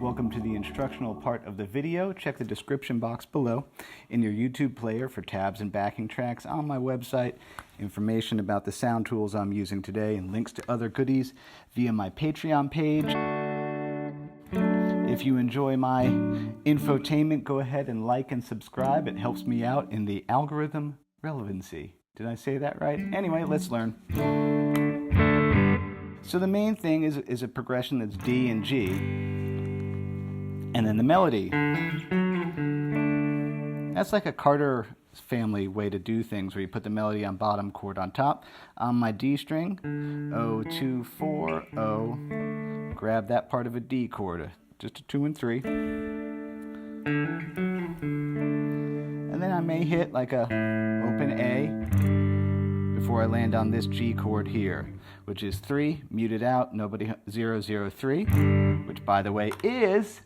Welcome to the instructional part of the video. Check the description box below in your YouTube player for tabs and backing tracks on my website, information about the sound tools I'm using today, and links to other goodies via my Patreon page. If you enjoy my infotainment, go ahead and like and subscribe. It helps me out in the algorithm relevancy. Did I say that right? Anyway, let's learn. So the main thing is a progression that's D and G. And then the melody. That's like a Carter family way to do things, where you put the melody on bottom, chord on top. On my D string, O, 2, 4, O, grab that part of a D chord, just a 2 and 3. And then I may hit like a open A before I land on this G chord here, which is 3, muted out, nobody 0, 0, 3, which by the way is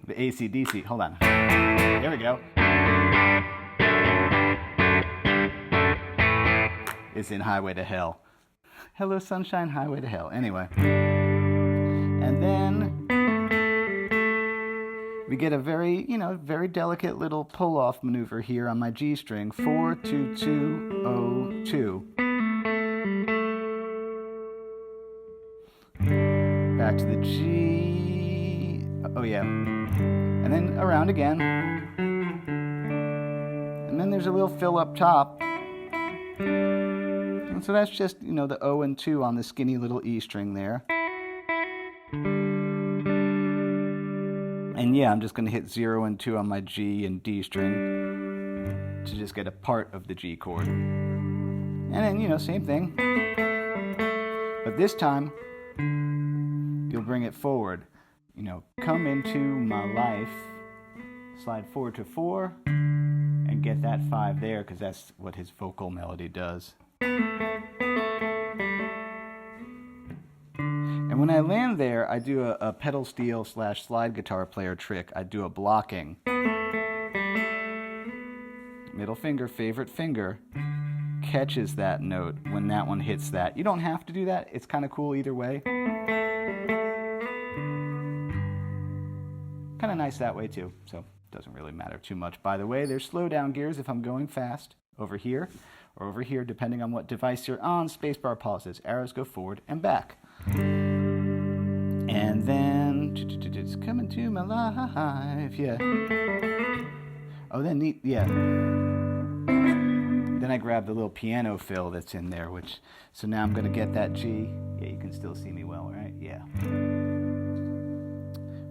the AC/DC. Hold on. There we go. It's in Highway to Hell. Hello, sunshine, highway to hell. Anyway. And then we get a very, very delicate little pull-off maneuver here on my G string. 4, 2, 2, O, 2. Back to the G. Oh yeah. And then around again. And then there's a little fill up top. And so that's just, the O and 2 on the skinny little E string there. And yeah, I'm just going to hit 0 and 2 on my G and D string to just get a part of the G chord. And then, same thing. But this time, you'll bring it forward. Come into my life, slide forward to 4, and get that 5 there, because that's what his vocal melody does. And when I land there, I do a pedal steel / slide guitar player trick. I do a blocking. Middle finger, favorite finger, catches that note when that one hits that. You don't have to do that. It's kind of cool either way. Kind of nice that way too, so it doesn't really matter too much. By the way, there's slow down gears if I'm going fast, over here or over here, depending on what device you're on. Spacebar pauses, arrows go forward and back. And then, it's coming to my life, yeah. Oh, then neat, yeah. Then I grab the little piano fill that's in there, so now I'm gonna get that G. Yeah, you can still see me well, right? Yeah.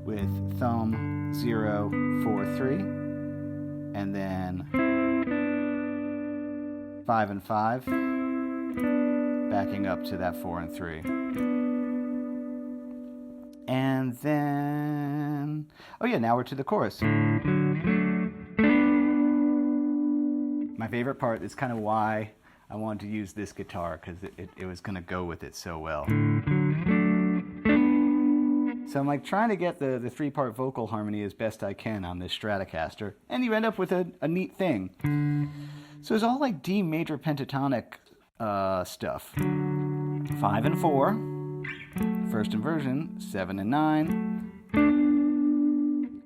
With thumb 0, 4, 3, and then 5 and 5, backing up to that 4 and 3. And then, oh yeah, now we're to the chorus. My favorite part is kind of why I wanted to use this guitar, because it was going to go with it so well. So I'm like trying to get the 3-part vocal harmony as best I can on this Stratocaster, and you end up with a neat thing. So it's all like D major pentatonic stuff. 5 and 4, first inversion, 7 and 9,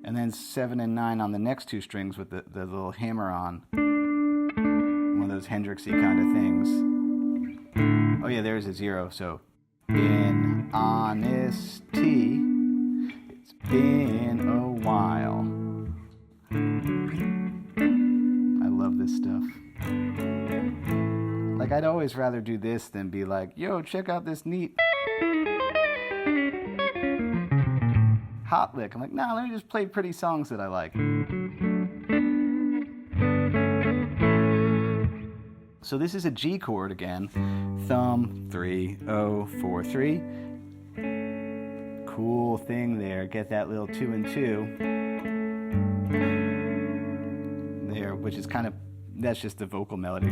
and then 7 and 9 on the next 2 strings with the little hammer on. One of those Hendrixy kind of things. Oh yeah, there's a 0, so in honesty, it's been a while. I love this stuff. Like, I'd always rather do this than be like, yo, check out this neat hot lick. I'm like, nah, let me just play pretty songs that I like. So this is a G chord again. Thumb, 3, 0, 4, 3. Cool thing there. Get that little 2 and 2 there, which is kind of, that's just the vocal melody.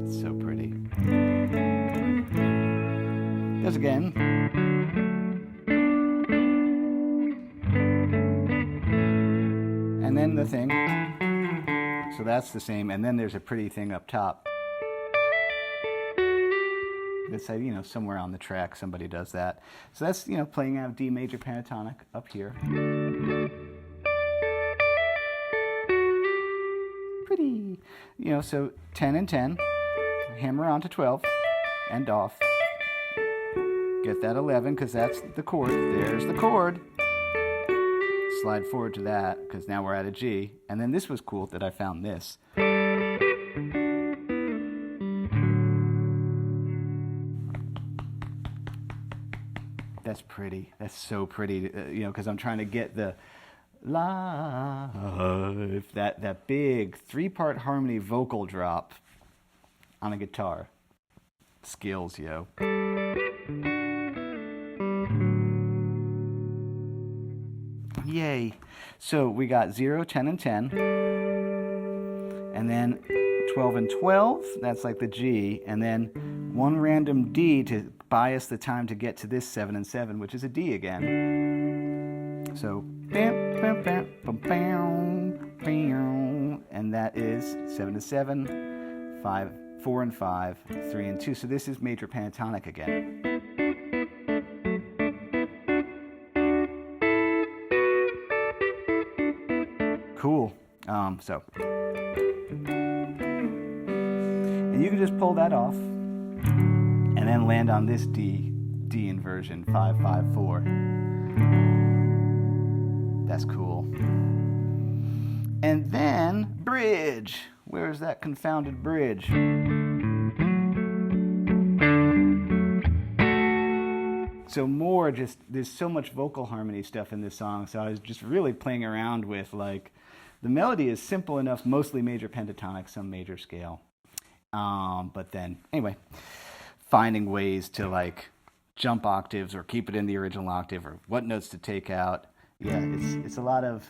It's so pretty. Does again. And then the thing. So that's the same, and then there's a pretty thing up top. That's, you know, somewhere on the track somebody does that. So that's, you know, playing out D major pentatonic up here. Pretty. You know, so 10 and 10, hammer onto 12, and off. Get that 11, because that's the chord. There's the chord. Slide forward to that, because now we're at a G. And then this was cool that I found this. That's pretty. That's so pretty, you know, because I'm trying to get the live, that big 3-part harmony vocal drop on a guitar. Skills, yo. Yay. So we got 0, 10, and 10. And then 12 and 12, that's like the G. And then one random D to buy us the time to get to this 7 and 7, which is a D again. So, and that is 7 and 7, 5, 4 and 5, 3 and 2. So this is major pentatonic again. Cool. And you can just pull that off and then land on this D inversion, 5, 5, 4. That's cool. And then bridge. Where's that confounded bridge? So more just, there's so much vocal harmony stuff in this song, so I was just really playing around with, like, the melody is simple enough, mostly major pentatonic, some major scale. But then, anyway, finding ways to, like, jump octaves or keep it in the original octave or what notes to take out. Yeah, it's a lot of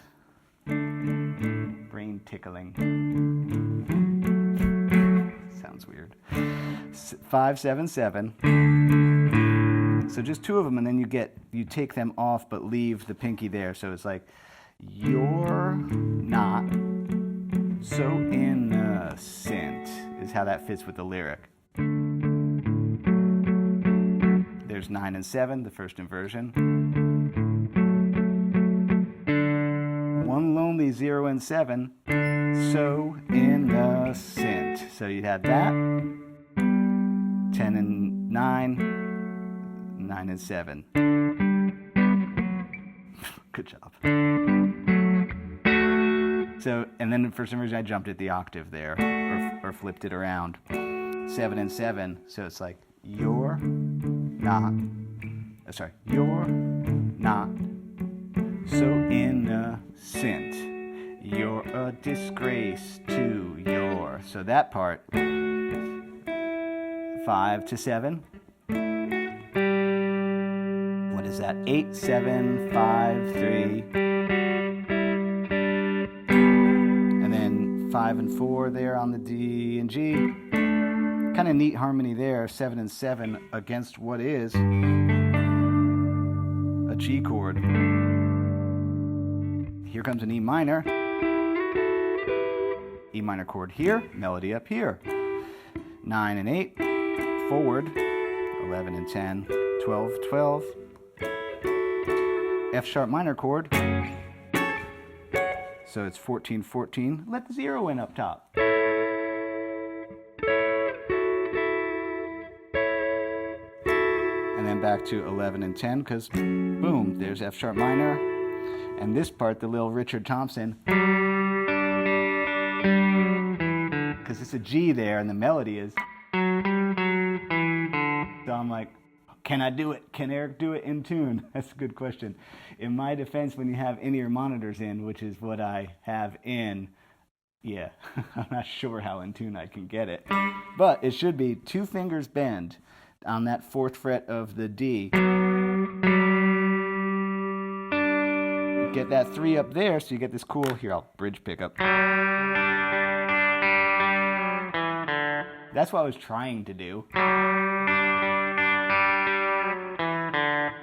brain tickling. Sounds weird. 5, 7, 7. So just 2 of them, and then you take them off but leave the pinky there. So it's like, you're not so innocent is how that fits with the lyric. There's 9 and 7, the first inversion. One lonely 0 and 7, so innocent. So you had that. 10 and 9, 9 and 7. Good job. So, and then for some reason I jumped at the octave there, or flipped it around. 7 and 7, so it's like, you're not so innocent. You're a disgrace to your 4. So that part, 5 to 7. What is that? 8, 7, 5, 3. And then 5 and 4 there on the D and G. Kind of neat harmony there, 7 and 7 against what is a G chord. Here comes an E minor. E minor chord here, melody up here. 9 and 8, forward. 11 and 10, 12, 12. F sharp minor chord. So it's 14, 14. Let the 0 in up top. And then back to 11 and 10, because boom, there's F sharp minor. And this part, the little Richard Thompson, because it's a G there and the melody is. So I'm like, can I do it? Can Eric do it in tune? That's a good question. In my defense, when you have in-ear monitors in, which is what I have in, yeah, I'm not sure how in tune I can get it. But it should be 2 fingers bend on that 4th fret of the D. Get that 3 up there, so you get this cool, here, I'll bridge pickup. That's what I was trying to do.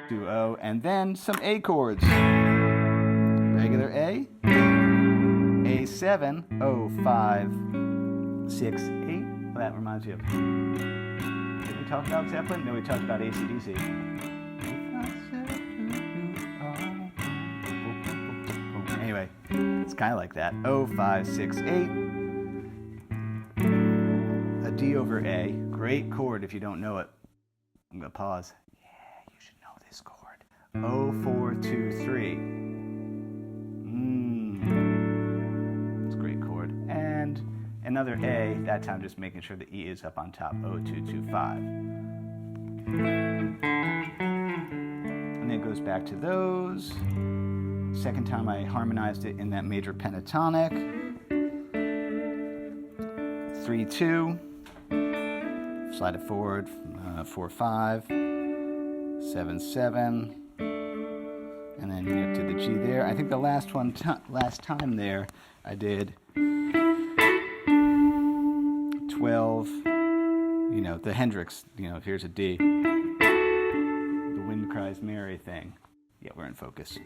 2 O, and then some A chords. Regular A, A7, O, 5, 6, 8. Well, that reminds you of, did we talk about Zeppelin? No, we talked about AC/DC. Anyway, it's kind of like that. O, 5, 6, 8. A D over A. Great chord if you don't know it. I'm going to pause. Yeah, you should know this chord. O, 4, 2, 3. It's a great chord. And another A, that time just making sure the E is up on top. O, 2, 2, 5. And then it goes back to those. Second time I harmonized it in that major pentatonic. 3, 2. Slide it forward. 4, 5. 7, 7. And then you get to the G there. I think the last time there, I did 12. You know, the Hendrix, you know, here's a D. The Wind Cries Mary thing. Yeah, we're in focus.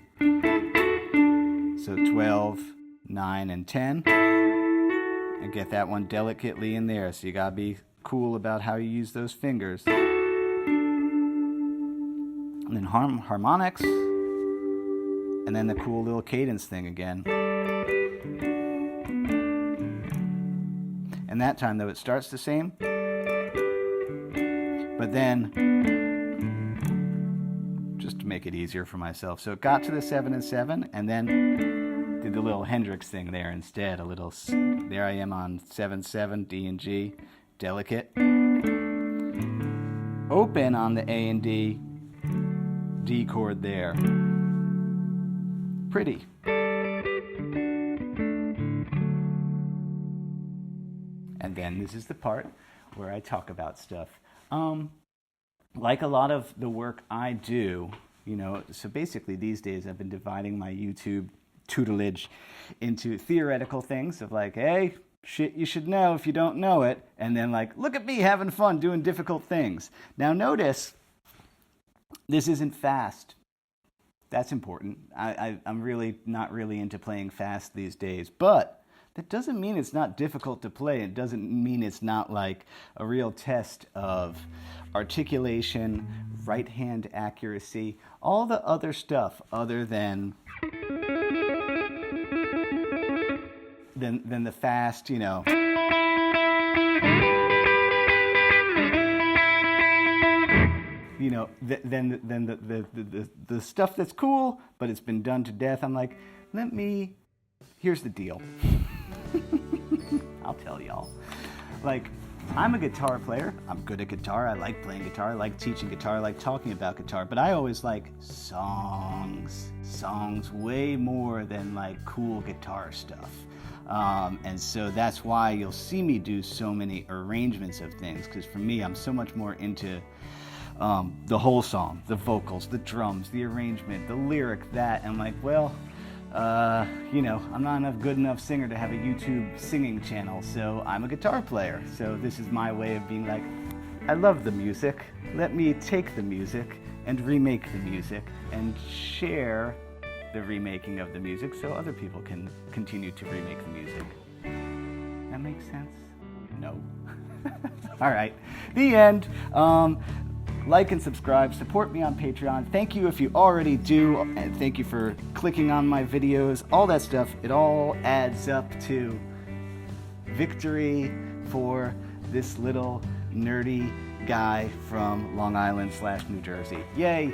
So 12, 9, and 10. And get that one delicately in there. So you gotta be cool about how you use those fingers. And then harmonics. And then the cool little cadence thing again. And that time though, it starts the same. But then, just to make it easier for myself. So it got to the 7 and 7, and then did the little Hendrix thing there instead. A little, there I am on 7, 7, D and G, delicate. Open on the A and D, D chord there. Pretty. And then this is the part where I talk about stuff. Like a lot of the work I do, you know, so basically these days I've been dividing my YouTube tutelage into theoretical things of like, hey, shit you should know if you don't know it, and then like, look at me having fun doing difficult things. Now notice, this isn't fast. That's important. I'm really not really into playing fast these days, but that doesn't mean it's not difficult to play. It doesn't mean it's not like a real test of articulation, right hand accuracy, all the other stuff other than the fast, you know. You know, then the stuff that's cool, but it's been done to death. I'm like, here's the deal. I'll tell y'all. Like, I'm a guitar player. I'm good at guitar. I like playing guitar. I like teaching guitar. I like talking about guitar. But I always like songs way more than like cool guitar stuff. And so that's why you'll see me do so many arrangements of things, because for me, I'm so much more into the whole song, the vocals, the drums, the arrangement, the lyric, that. And I'm like, well, you know, I'm not enough good enough singer to have a YouTube singing channel, so I'm a guitar player. So this is my way of being like, I love the music. Let me take the music and remake the music and share the remaking of the music so other people can continue to remake the music. That makes sense? No. All right, the end. Like and subscribe, support me on Patreon. Thank you if you already do, and thank you for clicking on my videos. All that stuff, it all adds up to victory for this little nerdy guy from Long Island / New Jersey. Yay!